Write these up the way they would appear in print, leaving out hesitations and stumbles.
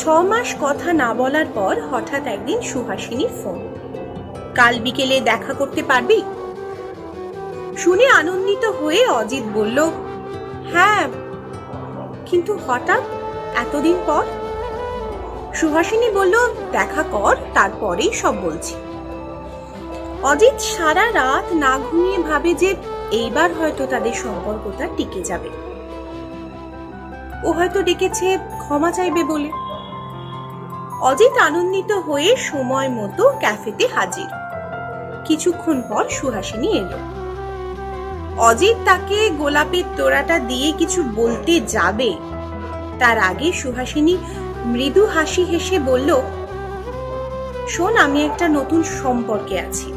6 মাস কথা না বলার পর হঠাৎ একদিন সুহাসিনীর ফোন। কাল বিকেলে দেখা করতে পারবি? শুনে আনন্দিত হয়ে অজিত বলল, হ্যাঁ, কিন্তু হঠাৎ এতদিন পর? সুহাসিনী বলল, দেখা কর, তারপরেই সব বলছি। অজিত সারা রাত না ঘুমিয়ে ভাবে যে এইবার হয়তো তাদের সম্পর্কটা টিকে যাবে। ও হয়তো ডেকেছে ক্ষমা চাইবে বলে। অজিত আনন্দিত হয়ে সময় মতো ক্যাফেতে হাজির। কিছুক্ষণ পর সুহাসিনী এলো। অজিত তাকে গোলাপের তোড়াটা দিয়ে কিছু বলতে যাবে, তার আগে সুহাসিনী মৃদু হাসি হেসে বলল, শোন, আমি একটা নতুন সম্পর্কে আছি,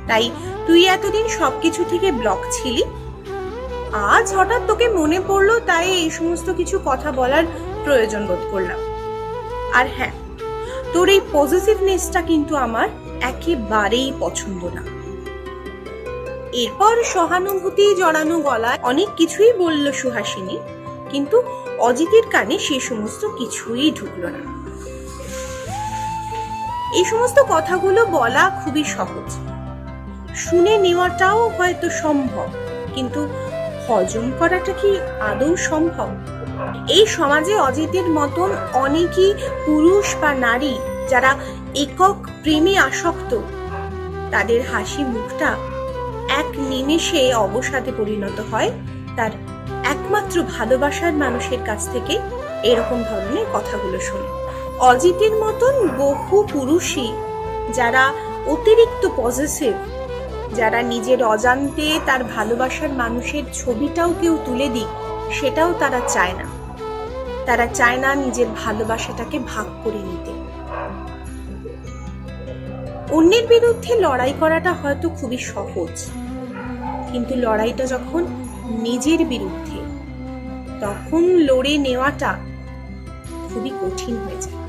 তাই তুই এতদিন সবকিছু থেকে ব্লক ছিলি। আজ হঠাৎ তোকে মনে পড়লো, তাই এই সমস্ত কিছু কথা বলার প্রয়োজন বোধ করলাম। আর হ্যাঁ, তোর এই পজিটিভনেসটা কিন্তু আমার একেবারেই পছন্দ না। এরপর সহানুভূতি জড়ানো গলায় অনেক কিছুই বলল সুহাসিনী, কিন্তু অজিতের কানে সে সমস্ত কিছুই ঢুকলো না। এই সমস্ত কথাগুলো বলা খুবই সহজ, শুনে নেওয়াটাও হয়তো সম্ভব, কিন্তু হজম করাটা কি আদৌ সম্ভব? এই সমাজে অজিতের মতন অনেকই পুরুষ বা নারী যারা একক প্রেমে আসক্ত, তাদের হাসি মুখটা এক নিমেষে অবসাদে পরিণত হয় তার একমাত্র ভালোবাসার মানুষের কাছ থেকে এরকম ধরনের কথাগুলো শুনে। অজিতের মতন বহু পুরুষই যারা অতিরিক্ত পজেসিভ, যারা নিজের অজান্তে তার ভালোবাসার মানুষের ছবিটাও কেউ তুলে দিক, সেটাও তারা চায় না। তারা চায় না নিজের ভালোবাসাটাকে ভাগ করে নিতে। অন্যের বিরুদ্ধে লড়াই করাটা হয়তো খুবই সহজ, কিন্তু লড়াইটা যখন নিজের বিরুদ্ধে, তখন লড়ে নেওয়াটা খুবই কঠিন হয়ে যায়।